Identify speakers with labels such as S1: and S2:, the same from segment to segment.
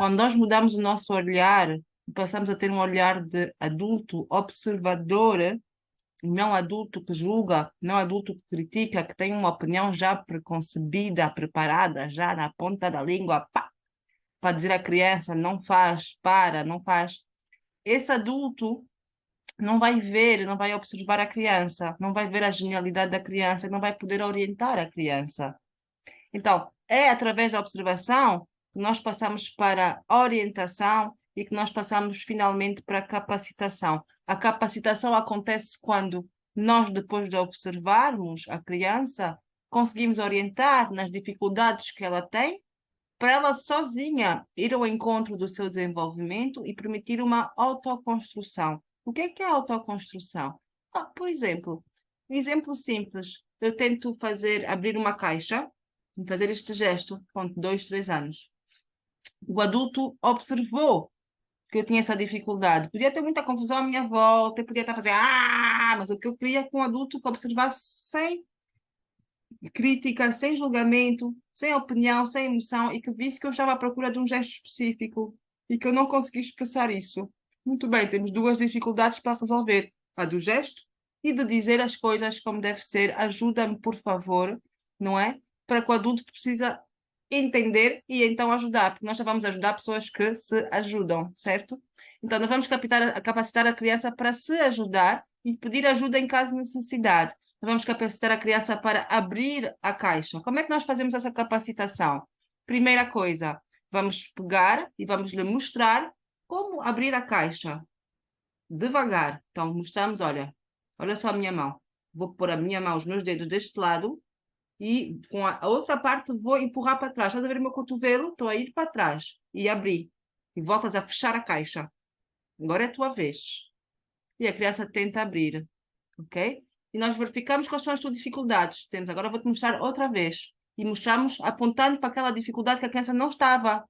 S1: Quando nós mudamos o nosso olhar, passamos a ter um olhar de adulto observador, não adulto que julga, não adulto que critica, que tem uma opinião já preconcebida, preparada, já na ponta da língua, pá, para dizer à criança, não faz, para, não faz. Esse adulto não vai ver, não vai observar a criança, não vai ver a genialidade da criança, não vai poder orientar a criança. Então, é através da observação que nós passamos para a orientação e que nós passamos finalmente para a capacitação. A capacitação acontece quando nós, depois de observarmos a criança, conseguimos orientar nas dificuldades que ela tem, para ela sozinha ir ao encontro do seu desenvolvimento e permitir uma autoconstrução. O que é autoconstrução? Por exemplo, um exemplo simples. Eu tento abrir uma caixa, fazer este gesto com 2, 3 anos. O adulto observou que eu tinha essa dificuldade. Podia ter muita confusão à minha volta, eu podia estar fazendo, mas o que eu queria é que um adulto que observasse sem crítica, sem julgamento, sem opinião, sem emoção, e que visse que eu estava à procura de um gesto específico e que eu não consegui expressar isso. Muito bem, temos duas dificuldades para resolver: a do gesto e de dizer as coisas como deve ser. Ajuda-me, por favor, não é? Para que o adulto precisa entender e então ajudar, porque nós já vamos ajudar pessoas que se ajudam, certo? Então, nós vamos capacitar a criança para se ajudar e pedir ajuda em caso de necessidade. Vamos capacitar a criança para abrir a caixa. Como é que nós fazemos essa capacitação? Primeira coisa, vamos pegar e vamos lhe mostrar como abrir a caixa. Devagar. Então, mostramos, olha só a minha mão. Vou pôr a minha mão, os meus dedos deste lado e com a outra parte vou empurrar para trás. Estás a ver o meu cotovelo? Estou a ir para trás e abrir. E voltas a fechar a caixa. Agora é a tua vez. E a criança tenta abrir, ok? E nós verificamos quais são as tuas dificuldades. Temos, agora vou-te mostrar outra vez. E mostramos apontando para aquela dificuldade que a criança não estava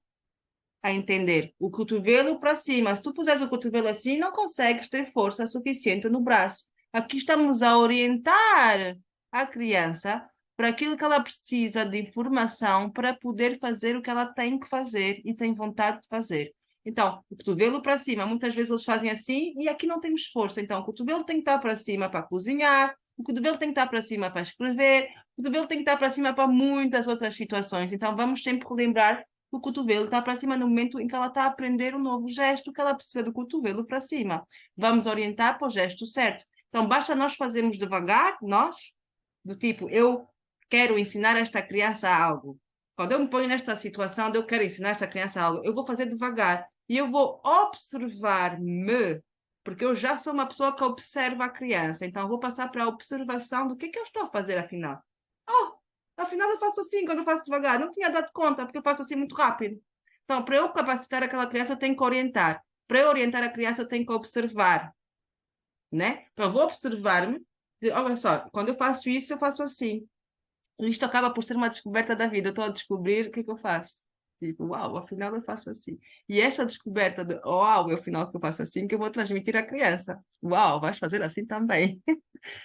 S1: a entender. O cotovelo para cima. Se tu puseres o cotovelo assim, não consegues ter força suficiente no braço. Aqui estamos a orientar a criança para aquilo que ela precisa de informação para poder fazer o que ela tem que fazer e tem vontade de fazer. Então, o cotovelo para cima, muitas vezes eles fazem assim e aqui não temos força. Então, o cotovelo tem que estar para cima para cozinhar, o cotovelo tem que estar para cima para escrever, o cotovelo tem que estar para cima para muitas outras situações. Então, vamos sempre lembrar o cotovelo está para cima no momento em que ela está a aprender um novo gesto, que ela precisa do cotovelo para cima. Vamos orientar para o gesto certo. Então, basta nós fazermos devagar, do tipo, eu quero ensinar esta criança algo. Quando eu me ponho nesta situação de eu quero ensinar esta criança algo, eu vou fazer devagar e eu vou observar-me, porque eu já sou uma pessoa que observa a criança. Então, eu vou passar para a observação do que eu estou a fazer, afinal. Oh, afinal, eu faço assim quando eu faço devagar. Não tinha dado conta, porque eu faço assim muito rápido. Então, para eu capacitar aquela criança, eu tenho que orientar. Para eu orientar a criança, eu tenho que observar, né? Então, eu vou observar-me. Olha só, quando eu faço isso, eu faço assim. Isto acaba por ser uma descoberta da vida. Eu estou a descobrir o que é que eu faço. Tipo, uau, afinal eu faço assim. E esta descoberta de, uau, afinal que eu faço assim, que eu vou transmitir à criança. Uau, vais fazer assim também.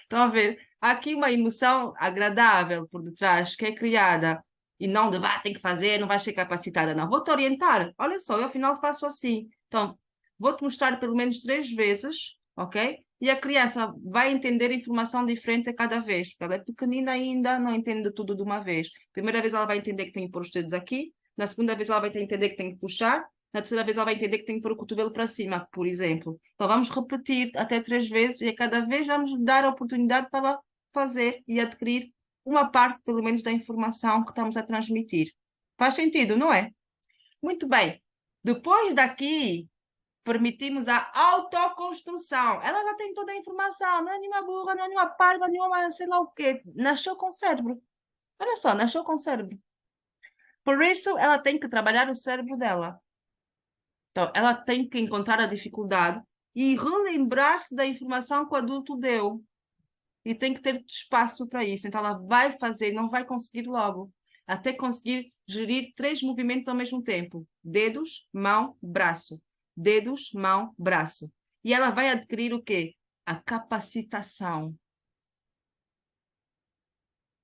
S1: Estão a ver? Há aqui uma emoção agradável por detrás que é criada e não de, tem que fazer, não vais ser capacitada. Não, vou-te orientar. Olha só, eu afinal faço assim. Então, vou-te mostrar pelo menos 3 vezes, ok? E a criança vai entender informação diferente a cada vez, porque ela é pequenina ainda, não entende tudo de uma vez. Primeira vez ela vai entender que tem que pôr os dedos aqui, na segunda vez ela vai entender que tem que puxar, na terceira vez ela vai entender que tem que pôr o cotovelo para cima, por exemplo. Então vamos repetir até 3 vezes e a cada vez vamos dar a oportunidade para ela fazer e adquirir uma parte, pelo menos, da informação que estamos a transmitir. Faz sentido, não é? Muito bem. Depois daqui, permitimos a autoconstrução. Ela já tem toda a informação, não é nenhuma burra, não é nenhuma parva, nenhuma sei lá o quê. Nasceu com cérebro. Olha só, nasceu com cérebro. Por isso, ela tem que trabalhar o cérebro dela. Então, ela tem que encontrar a dificuldade e relembrar-se da informação que o adulto deu. E tem que ter espaço para isso. Então, ela vai fazer, não vai conseguir logo. Até conseguir gerir 3 movimentos ao mesmo tempo: dedos, mão, braço. Dedos, mão, braço. E ela vai adquirir o quê? A capacitação.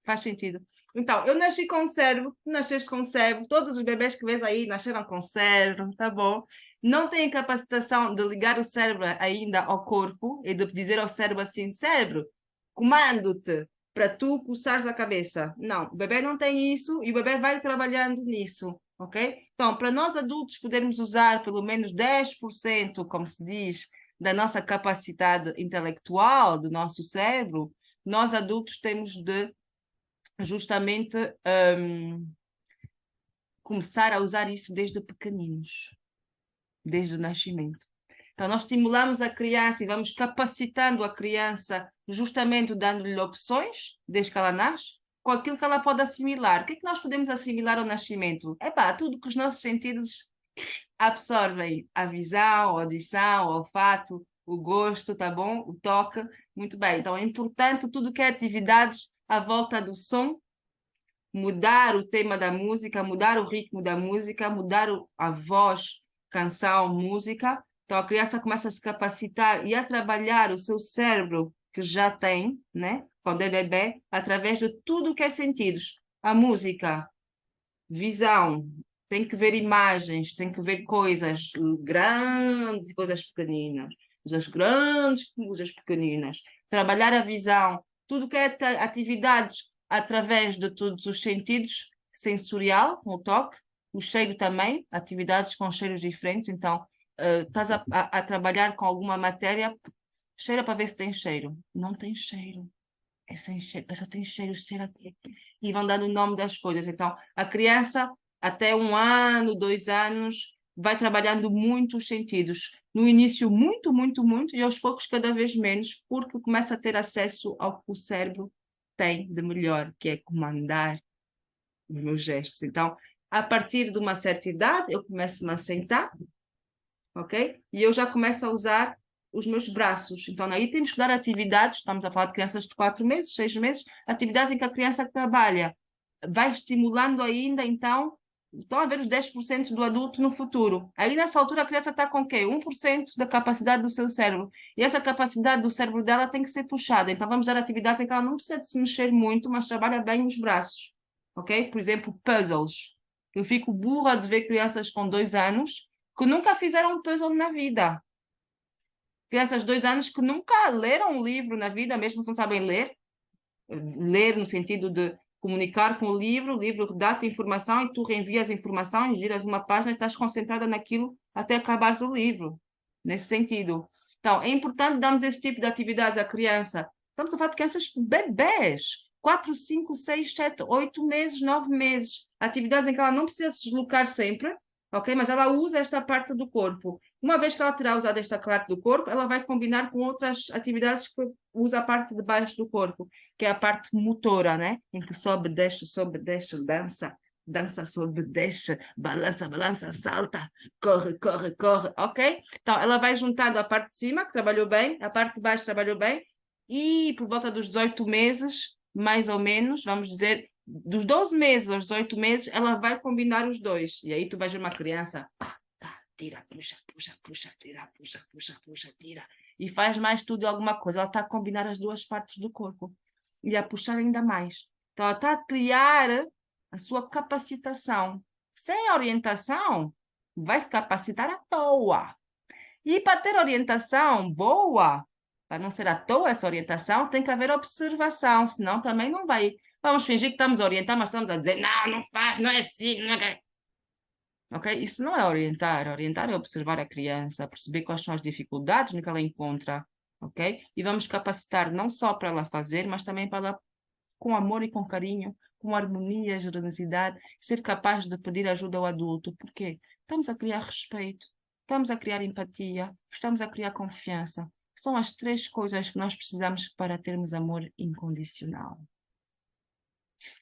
S1: Faz sentido? Então, eu nasci com cérebro, tu nasceste com cérebro, todos os bebês que vês aí nasceram com cérebro, tá bom? Não têm capacitação de ligar o cérebro ainda ao corpo e de dizer ao cérebro assim, cérebro, comando-te para tu coçares a cabeça. Não, o bebê não tem isso e o bebê vai trabalhando nisso, ok? Então, para nós adultos podermos usar pelo menos 10%, como se diz, da nossa capacidade intelectual, do nosso cérebro, nós adultos temos de justamente começar a usar isso desde pequeninos, desde o nascimento. Então, nós estimulamos a criança e vamos capacitando a criança, justamente dando-lhe opções, desde que ela nasce, com aquilo que ela pode assimilar. O que é que nós podemos assimilar ao nascimento? É tudo que os nossos sentidos absorvem. A visão, a audição, o olfato, o gosto, tá bom? O toque. Muito bem. Então, é importante tudo que é atividades à volta do som, mudar o tema da música, mudar o ritmo da música, mudar a voz, canção, música. Então a criança começa a se capacitar e a trabalhar o seu cérebro que já tem, né, quando é bebê, através de tudo que é sentidos. A música, visão, tem que ver imagens, tem que ver coisas grandes e coisas pequeninas, coisas grandes e coisas pequeninas. Trabalhar a visão, tudo que é atividades através de todos os sentidos, sensorial, com o toque, o cheiro também, atividades com cheiros diferentes. Então, estás a trabalhar com alguma matéria, cheira para ver se tem cheiro. Não tem cheiro. É sem cheiro, só tem cheiro, cheiro aqui. E vão dando o nome das coisas. Então, a criança, até 1 ano, 2 anos, vai trabalhando muito os sentidos. No início, muito, muito, muito, e aos poucos, cada vez menos, porque começa a ter acesso ao que o cérebro tem de melhor, que é comandar os meus gestos. Então, a partir de uma certa idade, eu começo-me a sentar, ok? E eu já começo a usar os meus braços. Então, aí temos que dar atividades, estamos a falar de crianças de 4 meses, 6 meses, atividades em que a criança trabalha, vai estimulando ainda, então, estão a ver os 10% do adulto no futuro. Aí, nessa altura, a criança está com o quê? 1% da capacidade do seu cérebro. E essa capacidade do cérebro dela tem que ser puxada. Então, vamos dar atividades em que ela não precisa de se mexer muito, mas trabalha bem os braços. Ok? Por exemplo, puzzles. Eu fico burra de ver crianças com 2 anos que nunca fizeram um puzzle na vida. Crianças de 2 anos que nunca leram um livro na vida, mesmo se não sabem ler. Ler no sentido de comunicar com o livro dá-te informação e tu reenvias a informação e giras uma página e estás concentrada naquilo até acabares o livro. Nesse sentido. Então, é importante darmos esse tipo de atividades à criança. Estamos a falar de crianças bebés. 4, 5, 6, 7, 8 meses, 9 meses. Atividades em que ela não precisa se deslocar sempre, ok? Mas ela usa esta parte do corpo. Uma vez que ela terá usado esta parte do corpo, ela vai combinar com outras atividades que usa a parte de baixo do corpo, que é a parte motora, né? Em que sobe, desce, dança, dança, sobe, desce, balança, balança, salta, corre, corre, corre, ok? Então, ela vai juntando a parte de cima, que trabalhou bem, a parte de baixo trabalhou bem, e por volta dos 18 meses, mais ou menos, vamos dizer, dos 12 meses aos 18 meses, ela vai combinar os dois. E aí tu vais ver uma criança, tira, puxa, puxa, puxa, tira, puxa, puxa, puxa, tira. E faz mais tudo e alguma coisa. Ela está a combinar as duas partes do corpo e a puxar ainda mais. Então, ela está a criar a sua capacitação. Sem orientação, vai se capacitar à toa. E para ter orientação boa, para não ser à toa essa orientação, tem que haver observação, senão também não vai. Vamos fingir que estamos a orientar, mas estamos a dizer, não, não faz, não é assim, não é. Ok? Isso não é orientar. Orientar é observar a criança, perceber quais são as dificuldades no que ela encontra, ok? E vamos capacitar não só para ela fazer, mas também para ela, com amor e com carinho, com harmonia, generosidade, ser capaz de pedir ajuda ao adulto. Por quê? Estamos a criar respeito, estamos a criar empatia, estamos a criar confiança. São as 3 coisas que nós precisamos para termos amor incondicional.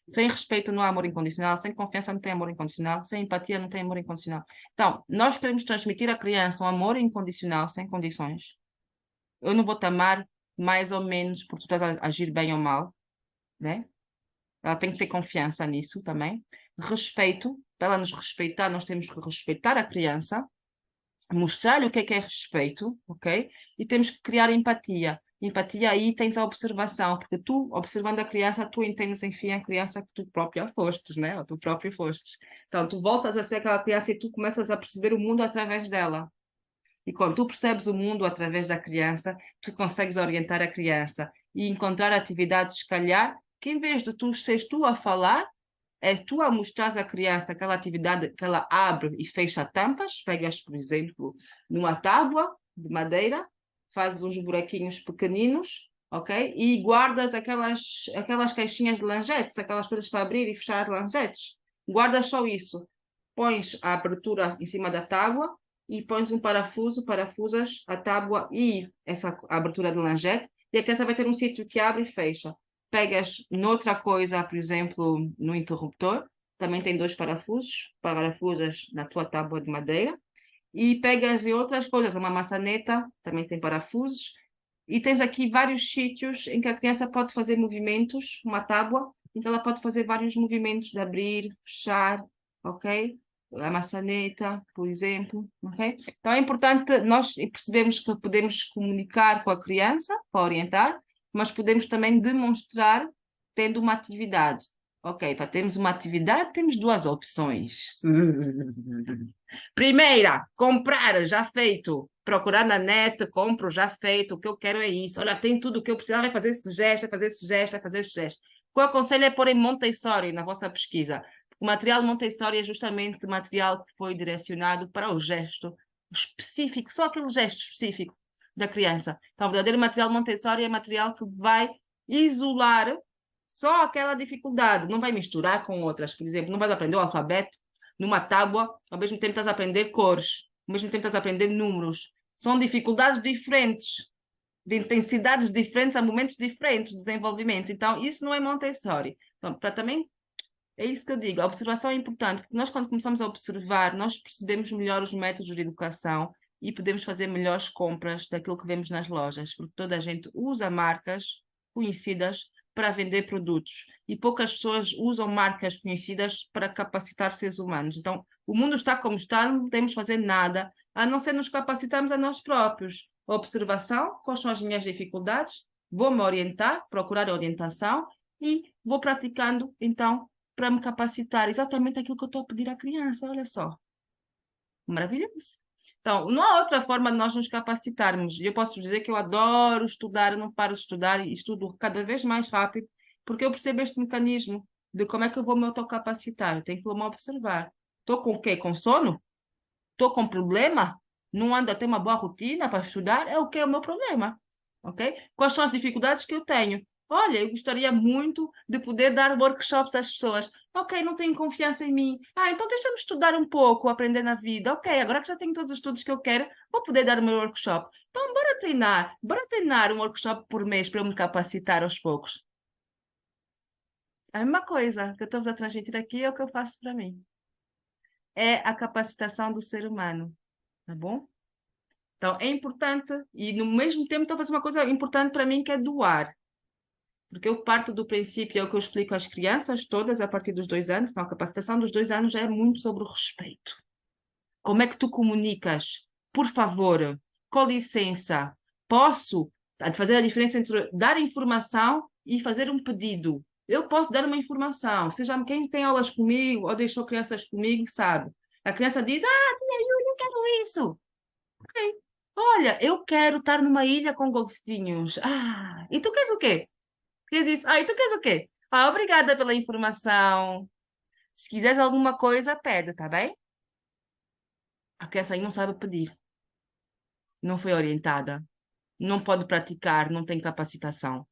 S1: Sem respeito não há amor incondicional, sem confiança não tem amor incondicional, sem empatia não tem amor incondicional. Então, nós queremos transmitir à criança um amor incondicional, sem condições. Eu não vou te amar mais ou menos porque tu estás a agir bem ou mal, né? Ela tem que ter confiança nisso também. Respeito, para ela nos respeitar, nós temos que respeitar a criança, mostrar-lhe o que é respeito, ok? E temos que criar empatia. Empatia, aí tens a observação, porque tu, observando a criança, tu entendes, enfim, a criança que tu própria fostes, né? Ou tu próprio fostes. Então, tu voltas a ser aquela criança e tu começas a perceber o mundo através dela. E quando tu percebes o mundo através da criança, tu consegues orientar a criança e encontrar atividades, se calhar, que em vez de tu seres tu a falar, é tu a mostrar à criança aquela atividade que ela abre e fecha tampas, pegas, por exemplo, numa tábua de madeira, fazes uns buraquinhos pequeninos, ok? E guardas aquelas caixinhas de lanchetes, aquelas coisas para abrir e fechar lanchetes. Guardas só isso. Pões a abertura em cima da tábua e pões um parafuso, parafusas a tábua e essa abertura de lanchete, e a criança vai ter um sítio que abre e fecha. Pegas noutra coisa, por exemplo, no interruptor, também tem dois parafusos, parafusas na tua tábua de madeira, e pegas em outras coisas, uma maçaneta, também tem parafusos, e tens aqui vários sítios em que a criança pode fazer movimentos, uma tábua, então ela pode fazer vários movimentos de abrir, fechar, ok? A maçaneta, por exemplo, ok? Então é importante nós percebermos que podemos comunicar com a criança para orientar, mas podemos também demonstrar tendo uma atividade. Ok, para termos uma atividade, temos duas opções. Primeira, comprar já feito. Procurar na net, compro já feito. O que eu quero é isso. Olha, tem tudo o que eu preciso. Vai fazer esse gesto, vai fazer esse gesto, vai fazer esse gesto. O que eu aconselho é pôr em Montessori na vossa pesquisa. O material Montessori é justamente o material que foi direcionado para o gesto específico, só aquele gesto específico da criança. Então, o verdadeiro material Montessori é material que vai isolar só aquela dificuldade, não vai misturar com outras. Por exemplo, não vais aprender o alfabeto numa tábua, ao mesmo tempo estás a aprender cores, ao mesmo tempo estás a aprender números. São dificuldades diferentes, de intensidades diferentes a momentos diferentes de desenvolvimento. Então, isso não é Montessori. Então, para também, é isso que eu digo, a observação é importante, porque nós, quando começamos a observar, nós percebemos melhor os métodos de educação e podemos fazer melhores compras daquilo que vemos nas lojas, porque toda a gente usa marcas conhecidas para vender produtos e poucas pessoas usam marcas conhecidas para capacitar seres humanos. Então, o mundo está como está, não podemos fazer nada a não ser nos capacitarmos a nós próprios. Observação, quais são as minhas dificuldades, vou-me orientar, procurar orientação e vou praticando, então, para me capacitar. Exatamente aquilo que eu estou a pedir à criança, olha só. Maravilhoso. Então, não há outra forma de nós nos capacitarmos. Eu posso dizer que eu adoro estudar, eu não paro de estudar e estudo cada vez mais rápido, porque eu percebo este mecanismo de como é que eu vou me autocapacitar. Eu tenho que me observar. Estou com o quê? Com sono? Estou com problema? Não ando a ter uma boa rotina para estudar? É o que é o meu problema. Ok? Quais são as dificuldades que eu tenho? Olha, eu gostaria muito de poder dar workshops às pessoas. Ok, não tenho confiança em mim. Ah, então deixa-me estudar um pouco, aprender na vida. Ok, agora que já tenho todos os estudos que eu quero, vou poder dar o meu workshop. Então, bora treinar. Bora treinar um workshop por mês para eu me capacitar aos poucos. A mesma coisa que eu estou a transmitir aqui é o que eu faço para mim. É a capacitação do ser humano, tá bom? Então, é importante, e no mesmo tempo estou a fazer uma coisa importante para mim, que é doar. Porque eu parto do princípio, é o que eu explico às crianças todas a partir dos 2 anos. Então, a capacitação dos 2 anos já é muito sobre o respeito. Como é que tu comunicas? Por favor, com licença, posso fazer a diferença entre dar informação e fazer um pedido. Eu posso dar uma informação, seja quem tem aulas comigo ou deixou crianças comigo, sabe? A criança diz, ah, tia Yuri, eu quero isso. Ok. Olha, eu quero estar numa ilha com golfinhos. Ah, e tu queres o quê? Queres isso? Ah, e tu queres o quê? Ah, obrigada pela informação. Se quiseres alguma coisa, pede, tá bem? A criança aí não sabe pedir, não foi orientada, não pode praticar, não tem capacitação.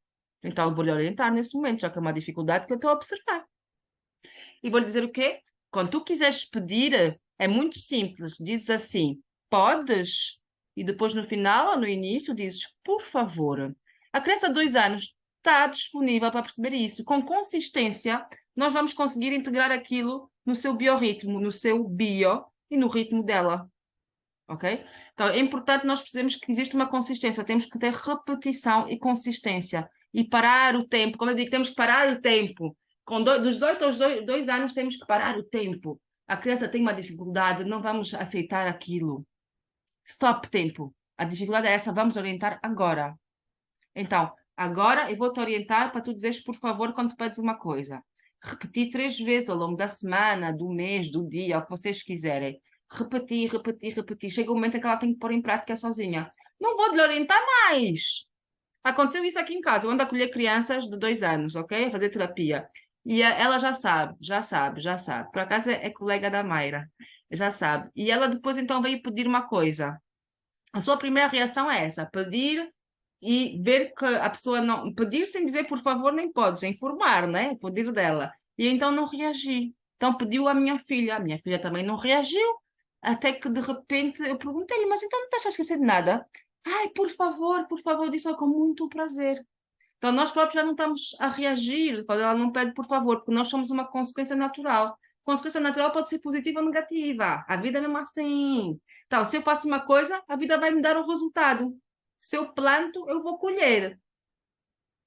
S1: Então, eu vou lhe orientar nesse momento, já que é uma dificuldade que eu estou a observar. E vou lhe dizer o quê? Quando tu quiseres pedir, é muito simples. Dizes assim, podes? E depois no final ou no início dizes, por favor. A criança de 2 anos está disponível para perceber isso. Com consistência, nós vamos conseguir integrar aquilo no seu biorritmo, no seu bio e no ritmo dela. Ok? Então, é importante nós percebermos que existe uma consistência. Temos que ter repetição e consistência. E parar o tempo. Como eu digo, temos que parar o tempo. Dos 18 aos 2 anos, temos que parar o tempo. A criança tem uma dificuldade, não vamos aceitar aquilo. Stop tempo. A dificuldade é essa, vamos orientar agora. Então, agora eu vou te orientar para tu dizeres, por favor, quando tu pedes uma coisa. Repetir 3 vezes ao longo da semana, do mês, do dia, o que vocês quiserem. Repetir, repetir, repetir. Chega um momento em que ela tem que pôr em prática sozinha. Não vou lhe orientar mais. Aconteceu isso aqui em casa. Eu ando a acolher crianças de 2 anos, ok? A fazer terapia. E ela já sabe, já sabe, já sabe. Por acaso é colega da Mayra. Já sabe. E ela depois então veio pedir uma coisa. A sua primeira reação é essa, pedir e ver que a pessoa não. Pedir sem dizer por favor, nem podes, é informar, né? Pedir dela. E então não reagi. Então pediu à minha filha. A minha filha também não reagiu. Até que de repente eu perguntei-lhe, mas então não estás a esquecer de nada? Ai, por favor, disse com muito prazer. Então nós próprios já não estamos a reagir quando ela não pede por favor, porque nós somos uma consequência natural. Consequência natural pode ser positiva ou negativa. A vida é mesmo assim. Então, se eu faço uma coisa, a vida vai me dar o resultado. Se eu planto, eu vou colher.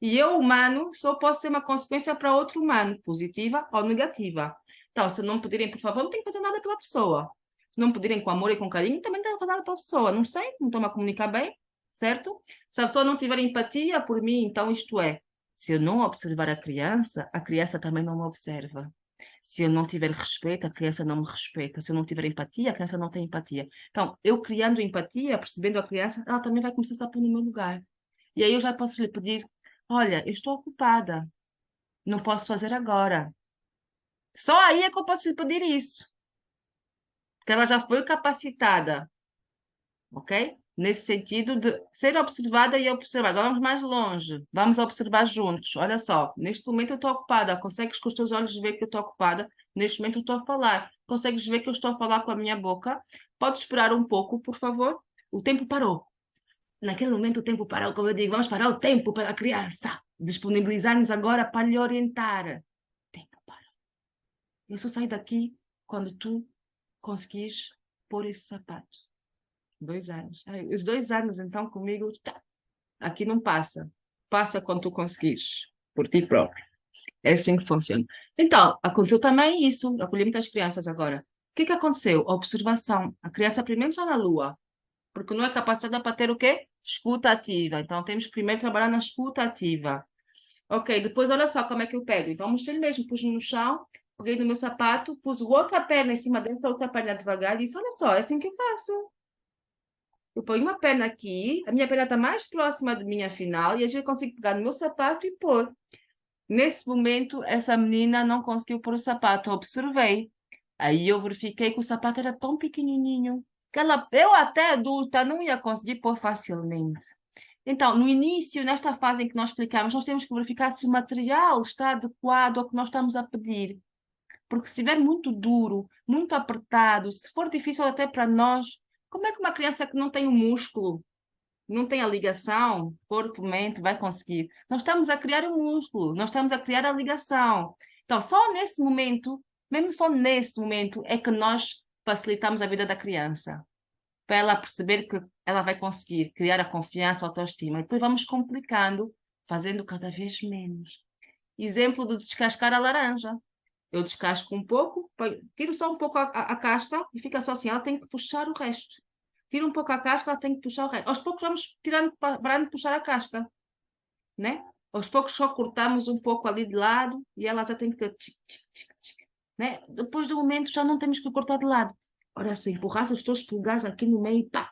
S1: E eu, humano, só posso ser uma consequência para outro humano, positiva ou negativa. Então, se não pedirem, por favor, não tenho que fazer nada pela pessoa. Se não pedirem com amor e com carinho, também não tenho que fazer nada pela pessoa. Não sei, não estou-me a comunicar bem, certo? Se a pessoa não tiver empatia por mim, então isto é, se eu não observar a criança também não me observa. Se eu não tiver respeito, a criança não me respeita. Se eu não tiver empatia, a criança não tem empatia. Então, eu criando empatia, percebendo a criança, ela também vai começar a pôr no meu lugar. E aí eu já posso lhe pedir: olha, eu estou ocupada, não posso fazer agora. Só aí é que eu posso lhe pedir isso, porque ela já foi capacitada, ok? Nesse sentido de ser observada e observar. Agora vamos mais longe, vamos observar juntos. Olha só, neste momento eu estou ocupada, consegues com os teus olhos ver que eu estou ocupada? Neste momento eu estou a falar, consegues ver que eu estou a falar com a minha boca? Pode esperar um pouco, por favor? O tempo parou. Naquele momento o tempo parou, como eu digo, vamos parar o tempo para a criança. Disponibilizar-nos agora para lhe orientar. Tempo parou. Eu só saio daqui quando tu conseguires pôr esse sapato. 2 anos. Ai, os 2 anos, então, comigo, tá. Aqui não passa. Passa quando tu conseguires, por ti próprio. É assim que funciona. Então, aconteceu também isso. Eu acolhi muitas crianças agora. O que que aconteceu? A observação. A criança primeiro está na lua, porque não é capacitada para ter o quê? Escuta ativa. Então, temos que primeiro trabalhar na escuta ativa. Ok, depois olha só como é que eu pego. Então, mostrei mesmo, pus no chão, peguei no meu sapato, pus outra perna em cima dessa outra perna devagar e disse: olha só, é assim que eu faço. Eu ponho uma perna aqui, a minha perna está mais próxima de mim, afinal, e a gente consigo pegar no meu sapato e pôr. Nesse momento, essa menina não conseguiu pôr o sapato, eu observei. Aí eu verifiquei que o sapato era tão pequenininho que eu até adulta não ia conseguir pôr facilmente. Então, no início, nesta fase em que nós explicamos, nós temos que verificar se o material está adequado ao que nós estamos a pedir. Porque se estiver muito duro, muito apertado, se for difícil até para nós, como é que uma criança que não tem o músculo, não tem a ligação, corpo-mente, vai conseguir? Nós estamos a criar o músculo, nós estamos a criar a ligação. Então, só nesse momento, mesmo só nesse momento, é que nós facilitamos a vida da criança para ela perceber que ela vai conseguir criar a confiança, a autoestima. E depois vamos complicando, fazendo cada vez menos. Exemplo de descascar a laranja. Eu descasco um pouco, tiro só um pouco a casca e fica só assim. Ela tem que puxar o resto. Tiro um pouco a casca, ela tem que puxar o resto. Aos poucos vamos tirando, parando de puxar a casca, né? Aos poucos só cortamos um pouco ali de lado e ela já tem que tic, tic, tic, tic, né? Depois do momento já não temos que cortar de lado. Ora, se empurrar os teus polegares aqui no meio, pá,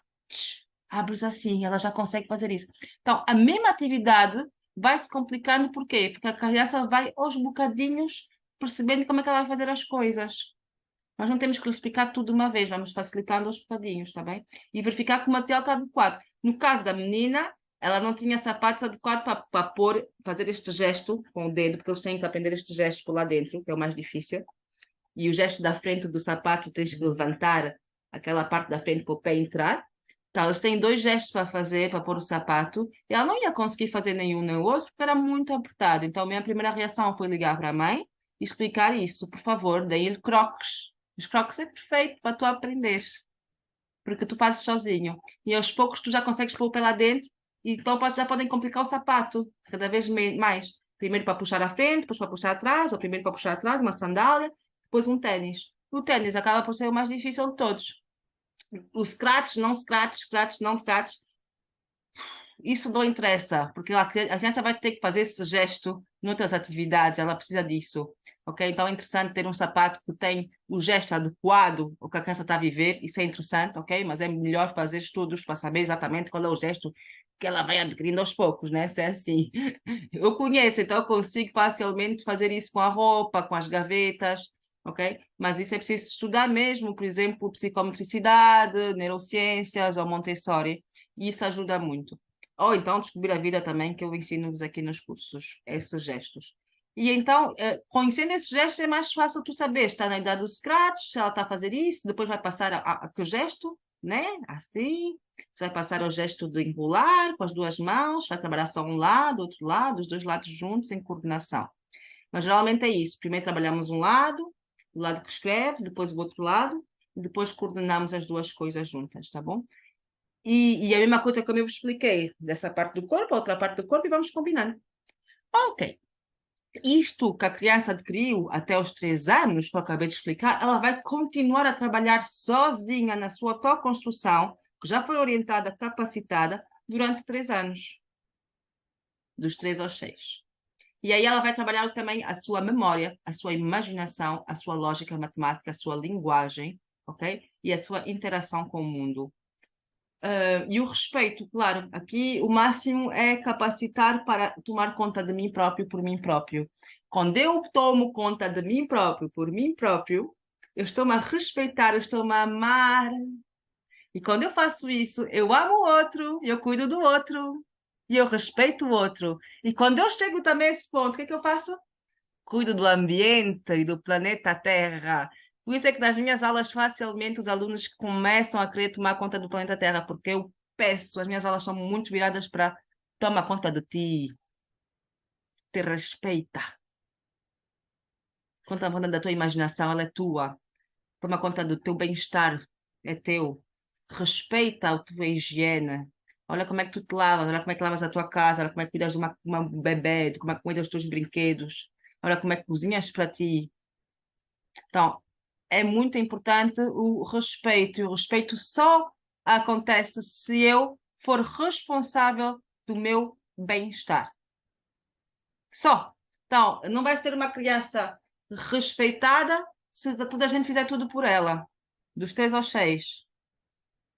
S1: abres assim, ela já consegue fazer isso. Então, a mesma atividade vai se complicando, por quê? Porque a criança vai aos bocadinhos percebendo como é que ela vai fazer as coisas. Nós não temos que lhe explicar tudo de uma vez, vamos facilitando aos bocadinhos, está bem? E verificar que o material está adequado. No caso da menina, ela não tinha sapatos adequados para pôr, fazer este gesto com o dedo, porque eles têm que aprender este gesto por lá dentro, que é o mais difícil. E o gesto da frente do sapato, tens que levantar aquela parte da frente para o pé entrar. Então, eles têm 2 gestos para fazer, para pôr o sapato, e ela não ia conseguir fazer nenhum nem o outro, porque era muito apertado. Então, a minha primeira reação foi ligar para a mãe e explicar isso, por favor, dei-lhe croques. Os croques é perfeito para tu aprenderes, porque tu fazes sozinho. E aos poucos tu já consegues pôr o pé lá dentro, e então já podem complicar o sapato, cada vez mais. Primeiro para puxar à frente, depois para puxar atrás, ou primeiro para puxar atrás, uma sandália, depois um ténis. O ténis acaba por ser o mais difícil de todos. O scratch, não scratch, scratch, não scratch. isso não interessa, porque a criança vai ter que fazer esse gesto noutras atividades, ela precisa disso, ok? Então é interessante ter um sapato que tem o gesto adequado ao que a criança está a viver, isso é interessante, ok? Mas é melhor fazer estudos para saber exatamente qual é o gesto que ela vai adquirindo aos poucos, né? Se é assim. Eu conheço, então eu consigo facilmente fazer isso com a roupa, com as gavetas, ok? Mas isso é preciso estudar mesmo, por exemplo, psicometricidade, neurociências ou Montessori, e isso ajuda muito. Ou então descobrir a vida também, que eu ensino-vos aqui nos cursos, esses gestos. E então, conhecendo esses gestos, é mais fácil tu saber, está na idade do Scratch, se ela está a fazer isso, depois vai passar a que gesto, né? Assim, você vai passar ao gesto de enrolar com as duas mãos, vai trabalhar só um lado, outro lado, os dois lados juntos em coordenação. Mas geralmente é isso. Primeiro trabalhamos um lado, o lado que escreve, depois o outro lado, e depois coordenamos as duas coisas juntas, tá bom? E a mesma coisa como eu vos expliquei, dessa parte do corpo, a outra parte do corpo, e vamos combinando. Ok. Isto que a criança adquiriu até os 3 anos, que eu acabei de explicar, ela vai continuar a trabalhar sozinha na sua autoconstrução, que já foi orientada, capacitada, durante 3 anos, dos 3 aos 6. E aí ela vai trabalhar também a sua memória, a sua imaginação, a sua lógica matemática, a sua linguagem, ok? E a sua interação com o mundo. E o respeito, claro, aqui o máximo é capacitar para tomar conta de mim próprio por mim próprio. Quando eu tomo conta de mim próprio por mim próprio, eu estou-me a respeitar, eu estou-me a amar. E quando eu faço isso, eu amo o outro, eu cuido do outro, e eu respeito o outro. E quando eu chego também a esse ponto, o que é que eu faço? Cuido do ambiente e do planeta Terra. Por isso é que nas minhas aulas facilmente os alunos começam a querer tomar conta do planeta Terra, porque eu peço, as minhas aulas são muito viradas para toma conta de ti, te respeita. Conta conta da tua imaginação, ela é tua. Toma conta do teu bem-estar, é teu. Respeita a tua higiene. Olha como é que tu te lavas, olha como é que lavas a tua casa, olha como é que cuidas de uma bebê, de como é que cuidas dos teus brinquedos, olha como é que cozinhas para ti. Então, é muito importante o respeito, e o respeito só acontece se eu for responsável do meu bem-estar. Só. Então, não vais ter uma criança respeitada se toda a gente fizer tudo por ela, dos 3 aos 6,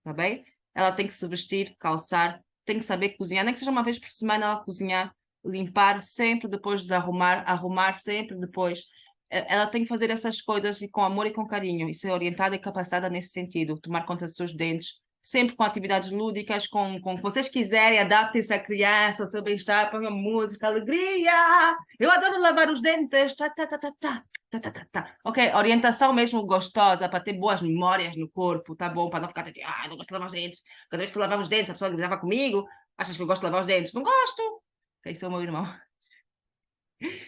S1: tá bem? Ela tem que se vestir, calçar, tem que saber cozinhar, nem que seja uma vez por semana ela cozinhar, limpar sempre depois desarrumar, arrumar sempre depois. Ela tem que fazer essas coisas e com amor e com carinho, e ser orientada e capacitada nesse sentido, tomar conta dos seus dentes, sempre com atividades lúdicas, com o que vocês quiserem, adaptem-se à criança, ao seu bem-estar, ponham música, alegria. Eu adoro lavar os dentes. Tá, tá, tá, tá, tá. Tá, tá, tá, tá. Ok, orientação mesmo gostosa para ter boas memórias no corpo, tá bom? Para não ficar, não gosto de lavar os dentes. Cada vez que eu lavava os dentes, a pessoa gritava comigo. Achas que eu gosto de lavar os dentes? Não gosto. Esse é o meu irmão.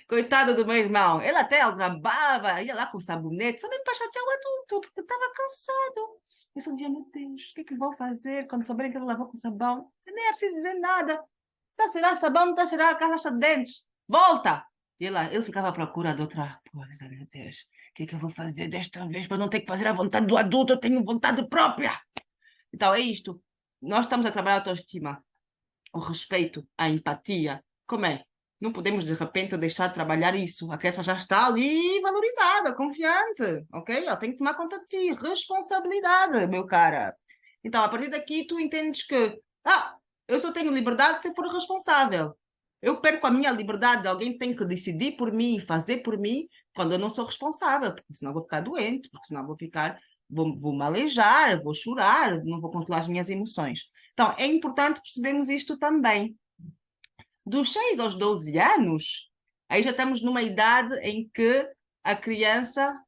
S1: Coitado do meu irmão. Ele até aldrabava, ia lá com sabonete, só mesmo para chatear o adulto, porque estava cansado. Eu só dizia, meu Deus, o que é que vou fazer quando souberem que ele lavou com sabão? Eu nem é preciso dizer nada. Está a cheirar sabão, não está a cheirar a caixa de dentes. Volta! E ele ficava à procura de outra coisa, meu Deus. O que é que eu vou fazer desta vez para não ter que fazer a vontade do adulto? Eu tenho vontade própria. Então, é isto. Nós estamos a trabalhar a autoestima, o respeito, a empatia. Como é? Não podemos, de repente, deixar de trabalhar isso. A criança já está ali valorizada, confiante, ok? Ela tem que tomar conta de si. Responsabilidade, meu cara. Então, a partir daqui, tu entendes que, eu só tenho liberdade se for responsável. Eu perco a minha liberdade, alguém tem que decidir por mim, fazer por mim, quando eu não sou responsável, porque senão vou ficar doente, porque senão vou me aleijar, vou chorar, não vou controlar as minhas emoções. Então, é importante percebermos isto também. Dos 6 aos 12 anos, aí já estamos numa idade em que a criança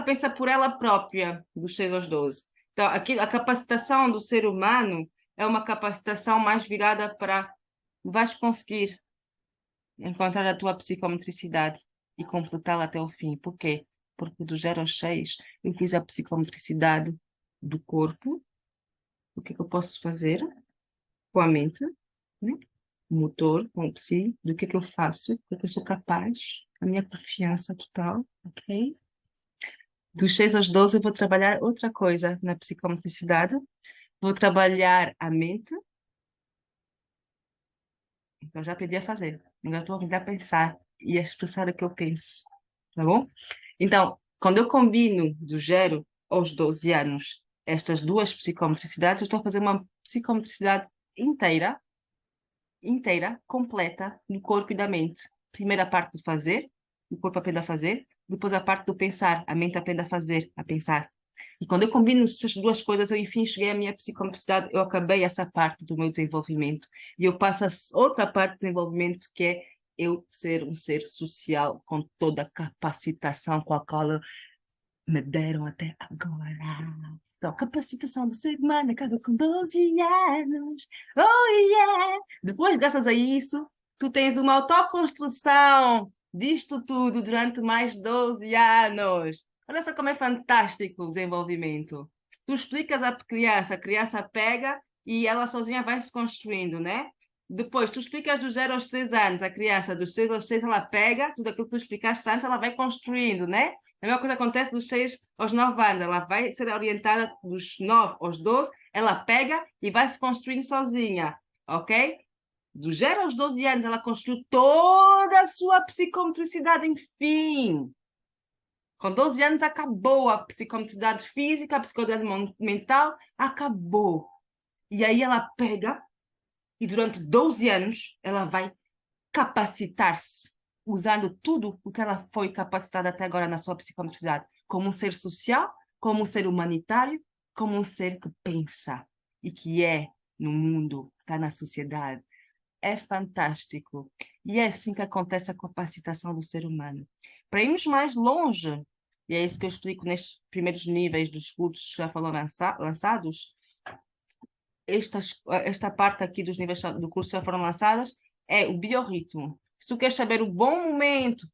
S1: pensa por ela própria, dos 6 aos 12. Então, aqui, a capacitação do ser humano é uma capacitação mais virada para vais conseguir encontrar a tua psicometricidade e completá-la até o fim. Por quê? Porque do 0 aos 6 eu fiz a psicometricidade do corpo. O que é que eu posso fazer com a mente, né? O motor, com o psi, do que é que eu faço, do que é que eu sou capaz, a minha confiança total, ok? Dos 6 aos 12 eu vou trabalhar outra coisa na psicomotricidade. Vou trabalhar a mente. Então já aprendi a fazer. Agora estou a aprender a pensar e a expressar o que eu penso. Tá bom? Então, quando eu combino do 0 aos 12 anos estas duas psicomotricidades, eu estou a fazer uma psicomotricidade inteira, inteira, completa, do corpo e da mente. Primeira parte do fazer, o corpo aprende a fazer. Depois a parte do pensar, a mente aprende a fazer, a pensar. E quando eu combino essas duas coisas, eu enfim cheguei à minha psicomotricidade, eu acabei essa parte do meu desenvolvimento. E eu passo a outra parte do desenvolvimento, que é eu ser um ser social com toda a capacitação com a qual me deram até agora. Então, capacitação do ser humano acaba com 12 anos. Oh, yeah! Depois, graças a isso, tu tens uma autoconstrução disto tudo durante mais 12 anos. Olha só como é fantástico o desenvolvimento. Tu explicas à criança, a criança pega e ela sozinha vai se construindo, né? Depois, tu explicas dos 0 aos 6 anos, a criança dos 6 aos 6, ela pega tudo aquilo que tu explicaste antes, ela vai construindo, né? A mesma coisa acontece dos 6 aos 9 anos. Ela vai ser orientada dos 9 aos 12, ela pega e vai se construindo sozinha, ok? Dos 0 aos 12 anos, ela construiu toda a sua psicomotricidade, enfim. Com 12 anos, acabou a psicomotricidade física, a psicomotricidade mental, acabou. E aí ela pega e durante 12 anos, ela vai capacitar-se, usando tudo o que ela foi capacitada até agora na sua psicomotricidade, como um ser social, como um ser humanitário, como um ser que pensa e que é no mundo, está na sociedade. É fantástico. E é assim que acontece a capacitação do ser humano. Para irmos mais longe, e é isso que eu explico nestes primeiros níveis dos cursos que já foram lançados, esta parte aqui dos níveis do curso já foram lançadas, é o biorritmo. Se tu queres saber o bom momento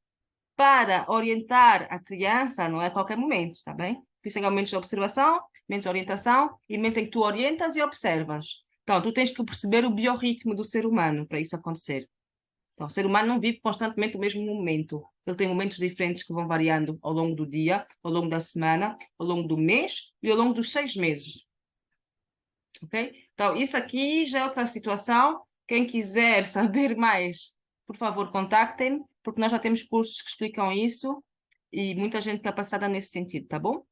S1: para orientar a criança, não é a qualquer momento, tá bem? Existem momentos de observação, momentos de orientação e momentos em que tu orientas e observas. Então, tu tens que perceber o biorritmo do ser humano para isso acontecer. Então, o ser humano não vive constantemente o mesmo momento. Ele tem momentos diferentes que vão variando ao longo do dia, ao longo da semana, ao longo do mês e ao longo dos 6 meses. Ok? Então, isso aqui já é outra situação. Quem quiser saber mais, por favor, contactem-me, porque nós já temos cursos que explicam isso e muita gente capacitada nesse sentido, tá bom?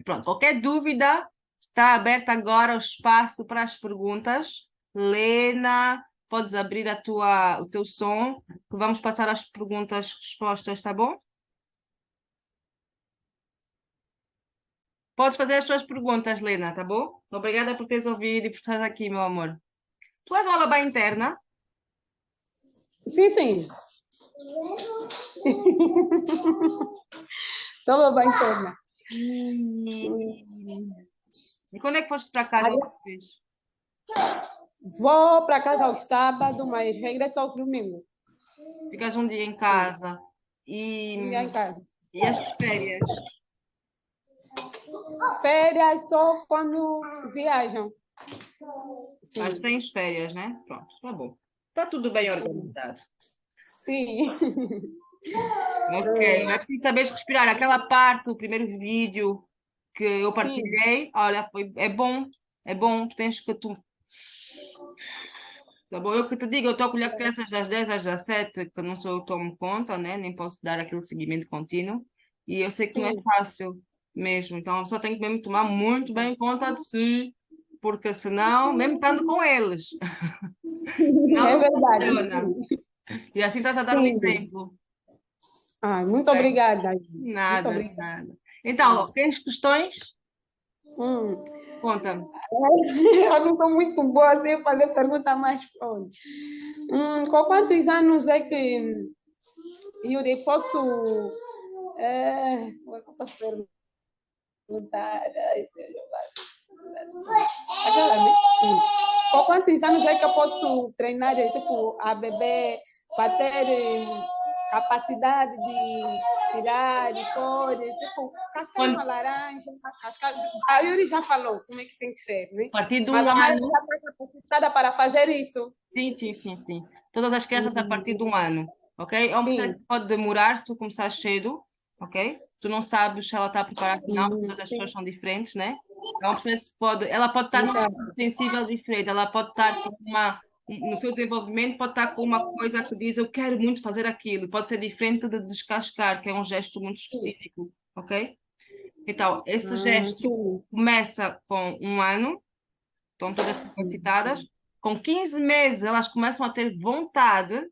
S1: Pronto, qualquer dúvida, está aberto agora o espaço para as perguntas. Lena, podes abrir o teu som, que vamos passar às perguntas, respostas, tá bom? Podes fazer as tuas perguntas, Lena, tá bom? Obrigada por teres ouvido e por estar aqui, meu amor. Tu és uma babá interna?
S2: Sim, sim. Só bem interna.
S1: E quando é que foste para casa outra vez?
S2: Vou para casa ao sábado, mas regresso ao domingo.
S1: Ficas um dia em casa.
S2: Em casa.
S1: E as férias?
S2: Férias só quando viajam. Sim.
S1: Mas tens férias, né? Pronto, tá bom. Está tudo bem organizado.
S2: Sim.
S1: Ok, é preciso saber respirar. Aquela parte do primeiro vídeo que eu partilhei, olha, é bom, tu tens que tu. Tá bom, eu que te digo, eu estou a colher crianças das 10 às 17, que não sou eu que tomo conta, né? Nem posso dar aquele seguimento contínuo. E eu sei que não é
S2: Sim.
S1: fácil mesmo. Então, a pessoa tem que mesmo tomar muito bem conta de si, porque senão, mesmo estando com eles, senão
S2: É
S1: não
S2: verdade.
S1: funciona. E assim estás a dar um
S2: Sim.
S1: exemplo.
S2: Ai, muito obrigada. Muito
S1: Nada,
S2: obrigada.
S1: nada. Então, tens questões?
S2: Hum.
S1: Conta-me.
S2: Eu não estou muito boa assim fazer pergunta mais pronto. Com quantos anos é que Yuri posso. Como é que eu posso perguntar? Ai, agora, né? Com quantos anos é que eu posso treinar tipo, a bebê para ter capacidade de tirar de cor, tipo, cascar uma laranja, cascar. A Yuri já falou como é que tem que ser, né?
S1: A partir de
S2: Mas
S1: um
S2: a Mara
S1: ano.
S2: já está capacitada para fazer isso.
S1: Sim. Todas as crianças a partir de um ano, ok? É um processo
S2: Sim,
S1: que pode demorar se tu começar cedo, ok? Tu não sabes se ela está preparada ou não, porque todas as pessoas são diferentes, né? É um processo que ela pode estar num
S2: Exato.
S1: sensível diferente, ela pode estar com no seu desenvolvimento, pode estar com uma coisa que diz, eu quero muito fazer aquilo, pode ser diferente de descascar, que é um gesto muito específico, ok? Então, esse gesto
S2: Sim.
S1: começa com 1 ano, estão todas capacitadas, com 15 meses elas começam a ter vontade.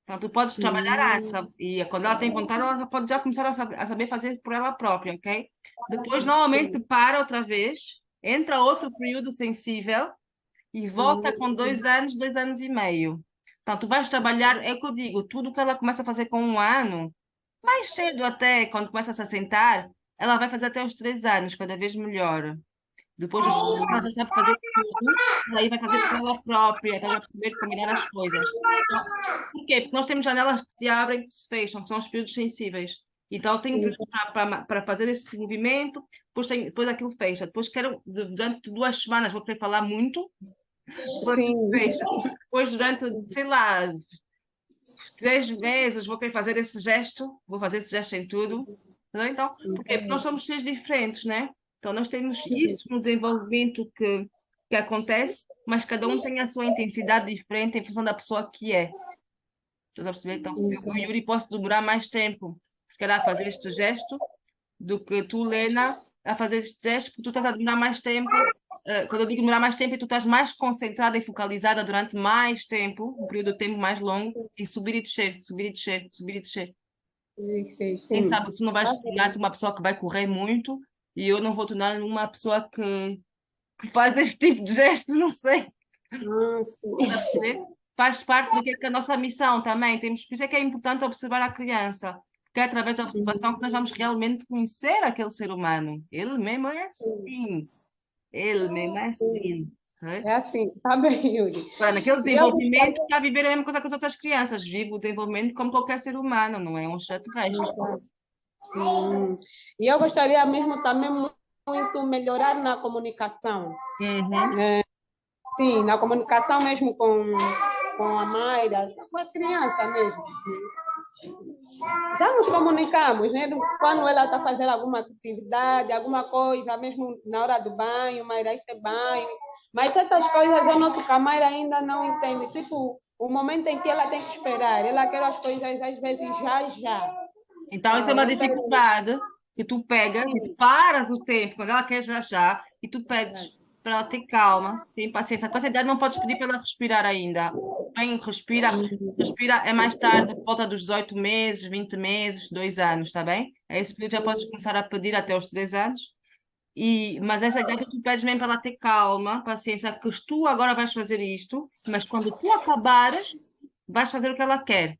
S1: Então, tu podes trabalhar antes,
S2: Hum,
S1: e quando ela tem vontade, ela já pode já começar a saber fazer por ela própria, ok? Depois, normalmente,
S2: sim.
S1: para outra vez, entra outro período sensível e volta com 2 anos, 2 anos e meio. Então, tu vais trabalhar, é o que eu digo, tudo que ela começa a fazer com 1 ano, mais cedo até, quando começa a se assentar, ela vai fazer até os 3 anos, cada vez melhor. Depois dos 3 anos, ela já sabe fazer tudo, e aí vai fazer por ela própria, então vai poder combinar as coisas. Então, por quê? Porque nós temos janelas que se abrem e que se fecham, que são os períodos sensíveis. Então, eu tenho período para fazer esse movimento, depois aquilo fecha. Depois quero, durante 2 semanas, vou querer falar muito, depois aquilo
S2: Sim.
S1: fecha. Depois, durante, sei lá, 3 meses, vou querer fazer esse gesto, vou fazer esse gesto em tudo. Entendeu? Então, por quê? Porque nós somos seres diferentes, né? Então, nós temos isso no desenvolvimento que acontece, mas cada um tem a sua intensidade diferente em função da pessoa que é. Estás a perceber? Então, eu com o Yuri posso demorar mais tempo, se calhar, a fazer este gesto, do que tu, Lena, a fazer este gesto, porque tu estás a demorar mais tempo. Quando eu digo demorar mais tempo, é que tu estás mais concentrada e focalizada durante mais tempo, um período de tempo mais longo, em subir e descer, subir e descer, subir e descer.
S2: Sim, sim,
S1: Quem
S2: sim.
S1: sabe se não vais
S2: Tá
S1: tornar-te
S2: bem.
S1: uma pessoa que vai correr muito e eu não vou tornar uma pessoa que faz este tipo de gestos, não sei. Estás a
S2: Sim.
S1: perceber? Faz parte do que é a nossa missão também. Por isso é que é importante observar a criança, porque é através da observação que nós vamos realmente conhecer aquele ser humano. Ele mesmo é assim. Ele mesmo é assim. Ok?
S2: É assim, tá bem, Yuri.
S1: Agora, naquele
S2: E eu
S1: desenvolvimento, está a viver a mesma coisa que as outras crianças. Vive o desenvolvimento como qualquer ser humano, não é um extraterrestre.
S2: gostaria, e eu gostaria mesmo também muito melhorar na comunicação.
S1: Uhum.
S2: Sim, na comunicação mesmo com a Mayra, com a criança mesmo. Já nos comunicamos, né? Quando ela está fazendo alguma atividade, alguma coisa, mesmo na hora do banho, Mayra, isto é banho. Mas certas coisas eu noto que a Mayra ainda não entende. Tipo, o momento em que ela tem que esperar. Ela quer as coisas, às vezes, já, já.
S1: Então, isso é uma
S2: Eu quero...
S1: dificuldade que tu pegas e tu paras o tempo, quando ela quer já já, e tu pedes para ela ter calma, ter paciência. Com essa idade não podes pedir para ela respirar ainda. Bem, respira, respira é mais tarde, por volta dos 18 meses, 20 meses, 2 anos, tá bem? A esse período já podes começar a pedir até os 3 anos. Mas essa idade tu pedes mesmo para ela ter calma, paciência, que tu agora vais fazer isto, mas quando tu acabares, vais fazer o que ela quer.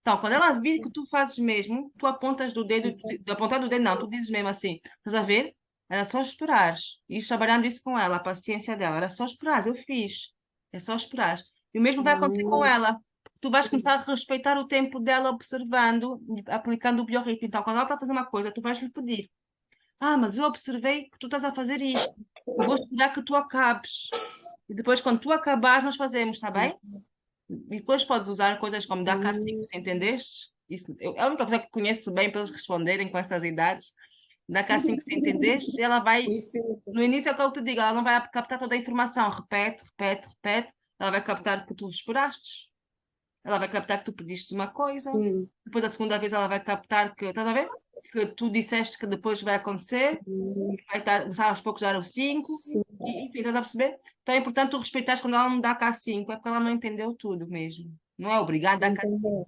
S1: Então, quando ela vir que tu fazes mesmo, tu apontas do dedo, apontar do dedo não, tu dizes mesmo assim, estás a ver? Era só esperares. E trabalhando isso com ela, a paciência dela, era só esperares, eu fiz. É só esperares. E o mesmo vai acontecer com ela. Tu vais começar a respeitar o tempo dela observando, aplicando o biorritmo. Então, quando ela está a fazer uma coisa, tu vais lhe pedir. Ah, mas eu observei que tu estás a fazer isto. Eu vou esperar que tu acabes. E depois, quando tu acabares, nós fazemos, está bem? E depois podes usar coisas como dar cá 5 se entendeste. Isso, é a única coisa que conheço bem para eles responderem com essas idades. Dá cá 5 se entendeste, ela vai. No início é o que eu te digo, ela não vai captar toda a informação. Repete, repete, repete. Ela vai captar que tu esperaste. Ela vai captar que tu pediste uma coisa.
S2: Sim.
S1: Depois, a segunda vez, ela vai captar que. Estás a ver? Que tu disseste que depois vai acontecer. Vai estar, começar aos poucos a dar o 5. E, enfim, estás a perceber? Então é importante tu respeitares quando ela não dá cá 5, é porque ela não entendeu tudo mesmo. Não é obrigado a dar cá 5.
S2: Entendeu?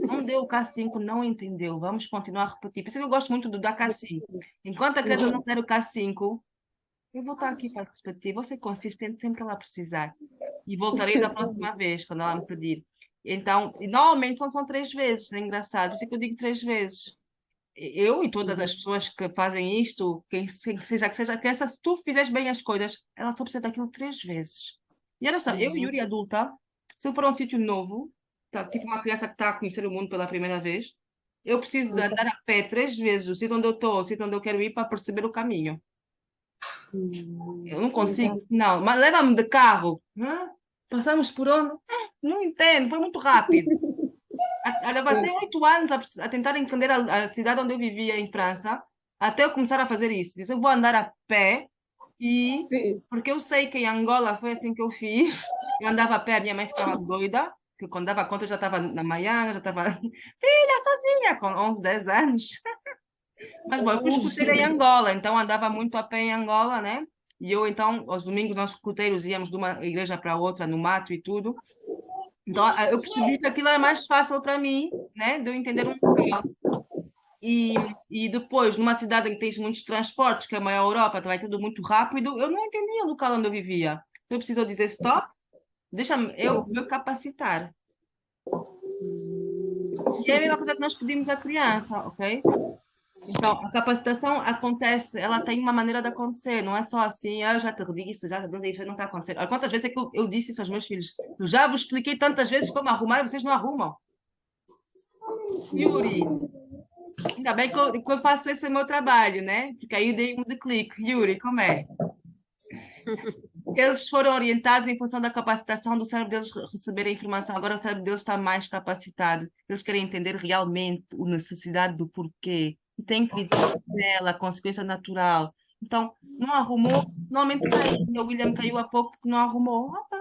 S1: Não deu o K5, não entendeu. Vamos continuar a repetir. Por isso que eu gosto muito do dar K5. Enquanto a criança não der o K5, eu vou estar aqui para repetir. Vou ser consistente sempre que ela precisar. E voltarei da próxima vez, quando ela me pedir. Então, e normalmente são 3 vezes. É engraçado. Por isso é que eu digo 3 vezes. Eu e todas as pessoas que fazem isto, quem seja criança, se tu fizeres bem as coisas, ela só precisa daquilo 3 vezes. E olha só, eu, Yuri, adulta, se eu for a um sítio novo, tá, tipo uma criança que está a conhecer o mundo pela primeira vez, eu preciso de andar a pé 3 vezes do sítio onde eu estou, o sítio onde eu quero ir para perceber o caminho. Eu não consigo,
S2: Exato.
S1: não. Mas leva-me de carro. Hã? Passamos por onde? Não entendo, foi muito rápido. Eu passei 8 anos a tentar entender a cidade onde eu vivia, em França, até eu começar a fazer isso. Disse, eu vou andar a pé e...
S2: Sim.
S1: Porque eu sei que em Angola foi assim que eu fiz. Eu andava a pé, a minha mãe ficava doida, que quando dava conta eu já estava na manhã, já estava... Filha, sozinha, com 11, 10 anos. Mas, bom, eu fui escoteira em Angola, então andava muito a pé em Angola, né? E eu, então, aos domingos, nós escoteiros íamos de uma igreja para outra, no mato e tudo. Então, eu percebi que aquilo era mais fácil para mim, né? De eu entender um local. E depois, numa cidade em que tens muitos transportes, que é a maior Europa, vai tudo muito rápido, eu não entendia o local onde eu vivia. Eu preciso dizer stop, deixa-me eu me capacitar. E é a mesma coisa que nós pedimos à criança, ok? Então, a capacitação acontece, ela tem uma maneira de acontecer, não é só assim, eu já te disse, já te disse, não está acontecendo. Olha, quantas vezes é que eu disse isso aos meus filhos? Eu já vos expliquei tantas vezes como arrumar e vocês não arrumam. Yuri, ainda bem que eu faço esse meu trabalho, né? Porque aí eu dei um clique. Yuri, como é? Eles foram orientados em função da capacitação do cérebro deles receber a informação. Agora o cérebro deles está mais capacitado. Eles querem entender realmente a necessidade do porquê. E tem que viver nela, a consequência natural. Então, não arrumou, normalmente cai. O William caiu há pouco porque não arrumou. Ah, tá.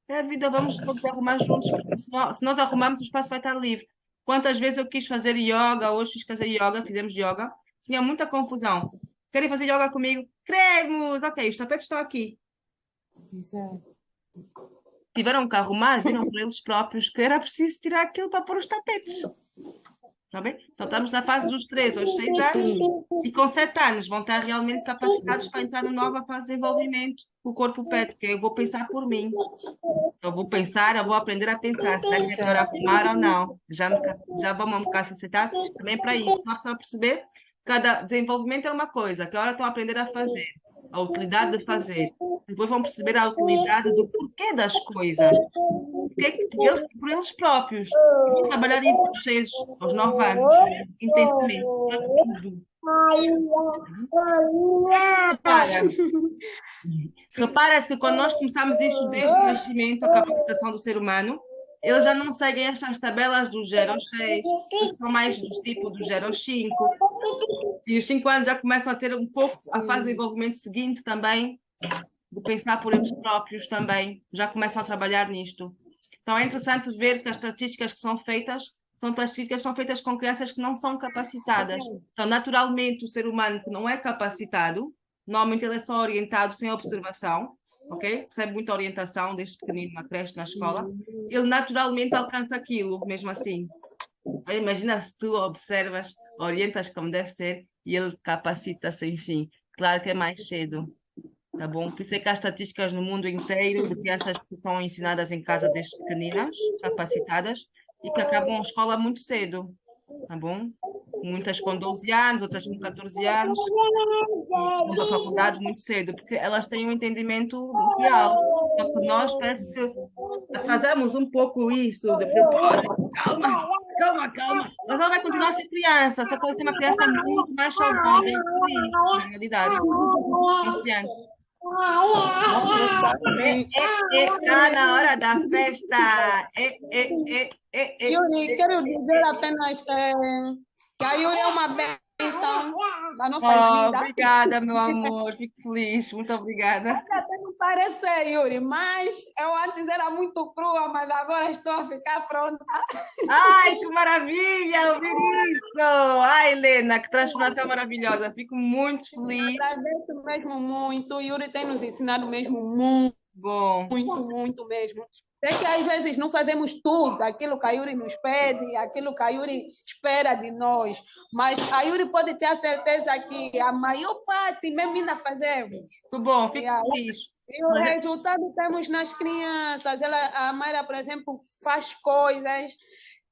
S1: É a vida, vamos todos arrumar juntos, porque se nós arrumarmos, o espaço vai estar livre. Quantas vezes eu quis fazer yoga, hoje fiz fazer yoga, fizemos yoga, tinha muita confusão. Querem fazer yoga comigo? Queremos! Ok, os tapetes estão aqui.
S2: Exato.
S1: Tiveram que arrumar, viram por eles próprios que era preciso tirar aquilo para pôr os tapetes. Está bem? Então estamos na fase dos 3 aos 6 anos e com 7 anos vão estar realmente capacitados para entrar na nova fase de desenvolvimento. O corpo pede, que eu vou pensar por mim. Eu vou pensar, eu vou aprender a pensar. Será que é melhor arrumar ou não? Já vamos me capacitar também para isso. Nós precisamos perceber cada desenvolvimento é uma coisa, que agora estão a aprender a fazer, a utilidade de fazer. Depois vão perceber a utilidade do porquê das coisas. Porque eles, por eles próprios. Eu vou trabalhar isso aos 6, aos 9 anos, intensamente. Para tudo. Repara, repara-se que quando nós começamos isso desde o nascimento, a capacitação do ser humano, eles já não seguem estas tabelas do 0 aos 6, que são mais dos tipos do 0 aos 5. E os 5 anos já começam a ter um pouco a fase de desenvolvimento seguinte também, de pensar por eles próprios também, já começam a trabalhar nisto. Então é interessante ver que as estatísticas que são feitas são estatísticas que são feitas com crianças que não são capacitadas. Então, naturalmente, o ser humano que não é capacitado, normalmente ele é só orientado sem observação, ok? Recebe muita orientação desde pequenino na creche, na escola. Ele naturalmente alcança aquilo, mesmo assim. Imagina se tu observas, orientas como deve ser e ele capacita-se, enfim. Claro que é mais cedo. Tá bom? Por isso é que há estatísticas no mundo inteiro de crianças que são ensinadas em casa desde pequeninas, capacitadas, e que acabam a escola muito cedo, tá bom? Muitas com 12 anos, outras com 14 anos, e vão para a faculdade muito cedo, porque elas têm um entendimento real. Só que nós parece que atrasamos um pouco isso de propósito. Calma, calma, calma. Mas ela vai continuar a ser criança, só que ela vai ser uma criança muito mais saudável e feliz, na realidade, confiante. Tá na hora da festa.
S2: Yuri, quero dizer apenas que a Yuri é uma bênção das nossas vidas.
S1: Obrigada, meu amor. Fico feliz. Muito obrigada.
S2: Pode até não parecer, Yuri, mas eu antes era muito crua, mas agora estou a ficar pronta.
S1: Ai, que maravilha ouvir isso! Ai, Helena, que transformação maravilhosa. Fico muito feliz.
S2: Agradeço mesmo muito. Yuri tem nos ensinado mesmo muito.
S1: Bom,
S2: Muito mesmo. É que às vezes não fazemos tudo, aquilo que a Yuri nos pede, aquilo que a Yuri espera de nós, mas a Yuri pode ter a certeza que a maior parte mesmo ainda fazemos.
S1: muito bom, fico
S2: Yeah.
S1: feliz.
S2: E o resultado temos nas crianças. A Mayra, por exemplo, faz coisas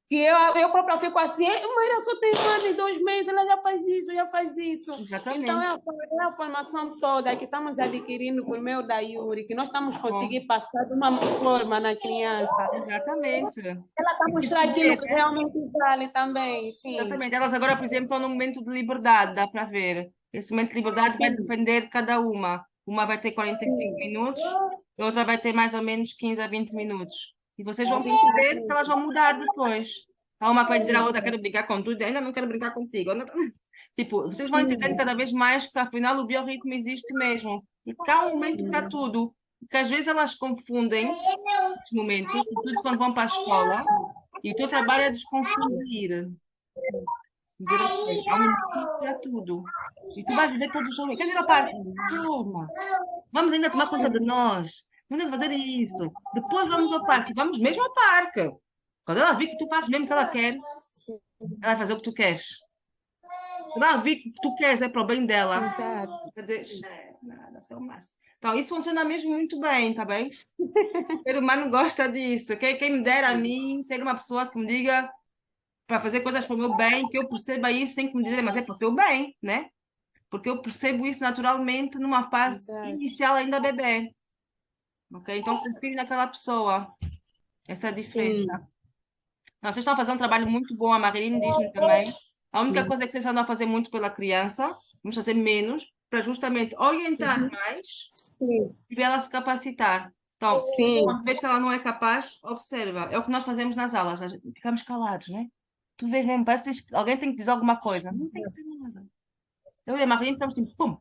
S2: que eu própria fico assim, Mayra só tem 1 ano e 2 meses, ela já faz isso, já faz isso.
S1: Exatamente.
S2: Então, é a formação toda que estamos adquirindo por meio da Yuri, que nós estamos conseguindo passar de uma forma na criança.
S1: Exatamente.
S2: Ela está mostrando aquilo que realmente vale também, sim.
S1: Exatamente. Elas agora, por exemplo, estão num momento de liberdade, dá para ver. Esse momento de liberdade vai depender de cada uma. Uma vai ter 45 minutos, a outra vai ter mais ou menos 15 a 20 minutos. E vocês vão perceber que elas vão mudar depois. Há uma que vai dizer a outra, quero brincar com tudo, ainda não quero brincar contigo. Tipo, vocês vão entender cada vez mais que afinal o biorritmo existe mesmo. E que há um momento para tudo. Porque às vezes elas confundem os momentos, tudo quando vão para a escola, e o teu trabalho é desconfundir. Dizer, ok, há um momento para tudo. E tu vais viver todos os dias. Queres ir ao parque? Toma. Vamos ainda tomar conta de nós. Vamos ainda fazer isso. Depois vamos ao parque. Vamos mesmo ao parque. Quando ela vir que tu fazes mesmo o que ela quer, ela vai fazer o que tu queres. Quando ela vir que tu queres é para o bem dela.
S2: Exato.
S1: Nada, isso é o máximo. Então, isso funciona mesmo muito bem, tá bem? O ser humano gosta disso. Quem me dera a mim ter uma pessoa que me diga para fazer coisas para o meu bem, que eu perceba isso sem que me dizer, mas é para o teu bem, né? Porque eu percebo isso naturalmente numa fase
S2: Exato.
S1: inicial ainda bebê. Ok? Então, confio naquela pessoa. Essa é a
S2: Sim.
S1: diferença. Não, vocês estão a fazer um trabalho muito bom, a Marilene diz-me também. A única coisa é que vocês andam a fazer muito pela criança, vamos fazer menos, para justamente orientar mais
S2: Sim.
S1: e ver ela se capacitar. Então,
S2: Sim.
S1: uma vez que ela não é capaz, observa. É o que nós fazemos nas aulas, ficamos calados, né? Tu vês mesmo, parece que alguém tem que dizer alguma coisa. Não tem que dizer nada. Eu e a Marilene estamos assim, pum,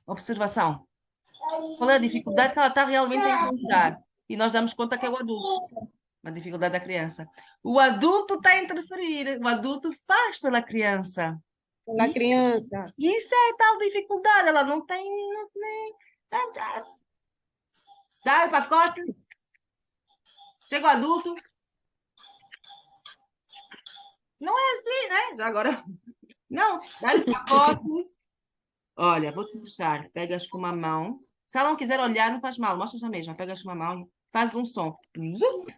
S1: observação. Qual é a dificuldade que ela está realmente a encontrar? E nós damos conta que é o adulto, a dificuldade da criança. O adulto está a interferir, o adulto faz pela criança.
S2: Pela criança.
S1: Isso é tal dificuldade, ela não tem. Dá o pacote, chega o adulto. Não é assim, né? Já agora. Não, dá o pacote. Olha, vou te mostrar. Pegas com uma mão. Se ela não quiser olhar, não faz mal. Mostra já mesmo. Pegas com uma mão e faz um som. Zup!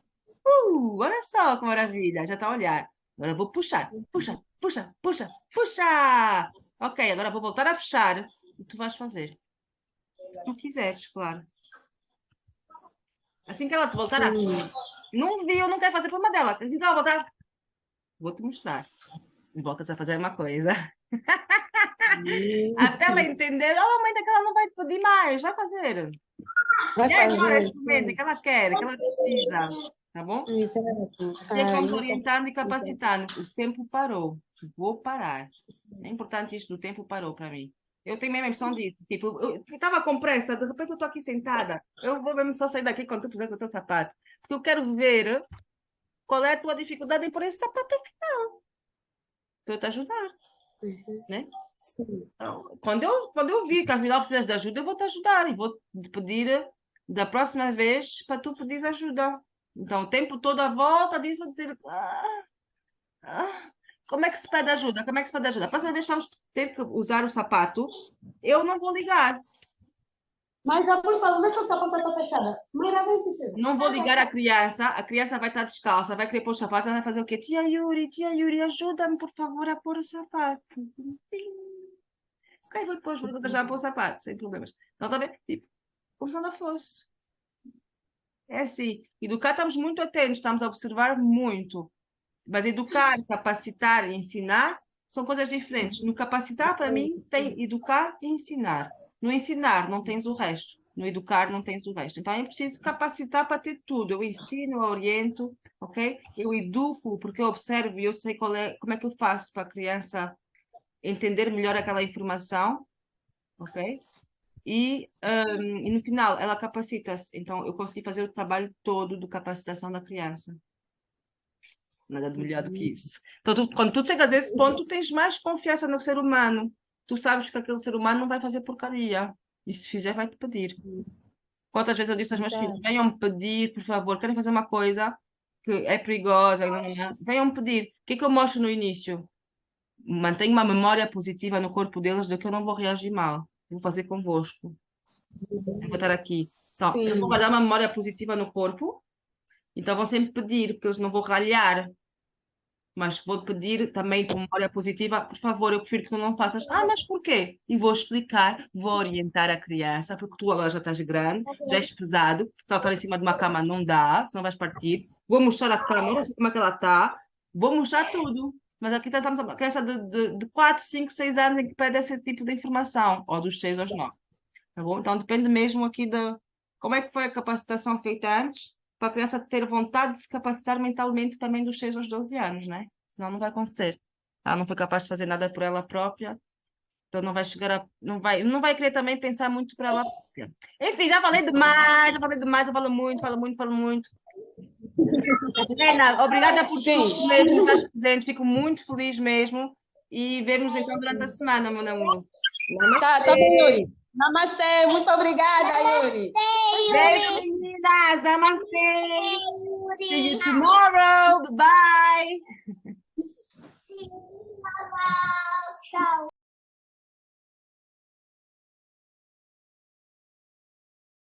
S1: Olha só que maravilha. Já está a olhar. Agora eu vou puxar. Puxa, puxa, puxa, puxa. Ok, agora vou voltar a puxar. E tu vais fazer. Se tu quiseres, claro. Assim que ela te voltar a... Não viu, não quer fazer por uma dela. Então, voltar. Vou-te mostrar. E voltas a fazer uma coisa. Até ela entender, oh, mãe, daquela não vai te pedir mais, vai fazer.
S2: Vai
S1: E agora,
S2: fazer.
S1: este momento que ela quer, que ela precisa, tá bom?
S2: Exato.
S1: Assim é que vamos orientando e capacitando. O tempo parou, vou parar. É importante isto, o tempo parou para mim. Eu tenho mesmo a impressão disso. Tipo, eu estava com pressa, de repente eu estou aqui sentada. Eu vou mesmo só sair daqui quando tu puser o teu sapato. Porque eu quero ver qual é a tua dificuldade em pôr esse sapato ao final. Para eu te ajudar, né?
S2: Sim.
S1: Então, quando eu vi que afinal precisas de ajuda, eu vou te ajudar e vou te pedir da próxima vez para tu pedires ajuda. Então, o tempo todo à volta disso, eu dizer, como é que se pede ajuda? Como é que se pede ajuda? A próxima vez que vamos ter que usar o sapato, eu não vou ligar.
S2: Mas já por favor, deixa o sapato está fechada.
S1: Não vou ligar a criança vai estar descalça, vai querer pôr o sapato, ela vai fazer o quê? Tia Yuri, ajuda-me, por favor, a pôr o sapato. Ok, vou depois vou já pôr o sapato, sem problemas. Então, está bem? Tipo, como se nada fosse. É assim, educar estamos muito atentos, estamos a observar muito. Mas educar, capacitar e ensinar são coisas diferentes. No capacitar, para mim, tem educar e ensinar. No ensinar, não tens o resto. No educar, não tens o resto. Então, é preciso capacitar para ter tudo. Eu ensino, eu oriento, ok? Eu educo, porque eu observo e eu sei como é que eu faço para a criança entender melhor aquela informação, ok? E no final, ela capacita-se. Então, eu consegui fazer o trabalho todo de capacitação da criança. Nada de melhor do que isso. Então, quando tu chegas a esse ponto, tu tens mais confiança no ser humano. Tu sabes que aquele ser humano não vai fazer porcaria. E se fizer, vai te pedir. Quantas vezes eu disse aos meus filhos, venham me pedir, por favor, querem fazer uma coisa que é perigosa, venham me pedir. O que é que eu mostro no início? Mantenho uma memória positiva no corpo deles de que eu não vou reagir mal. Vou fazer convosco. Eu vou estar aqui. Então, eu vou guardar uma memória positiva no corpo. Então, vão sempre pedir, porque eles não vão ralhar. Mas vou pedir também de memória positiva, por favor, eu prefiro que tu não faças. Ah, mas porquê? E vou explicar, vou orientar a criança, porque tu agora já estás grande, já és pesado, saltar em cima de uma cama não dá, senão vais partir. Vou mostrar a cama, mostrar como é que ela está, vou mostrar tudo. Mas aqui estamos a uma criança de 4, 5, 6 anos em que pede esse tipo de informação, ou dos 6 aos 9. Tá bom? Então depende mesmo aqui de como é que foi a capacitação feita antes, para a criança ter vontade de se capacitar mentalmente também dos 6 aos 12 anos, né? Senão não vai acontecer. Ela não foi capaz de fazer nada por ela própria, então não vai chegar a... não vai querer também pensar muito por ela própria. Enfim, já falei demais, eu falo muito, falo muito, falo muito. Helena, obrigada por
S2: Sim.
S1: tudo mesmo, estás presente, fico muito feliz mesmo. E vemos então durante a semana, meu namoro.
S2: Tá bom, Yuri. Namastê, muito obrigada, Yuri.
S1: Beijo, meninas! Namaste! See you tomorrow! Bye!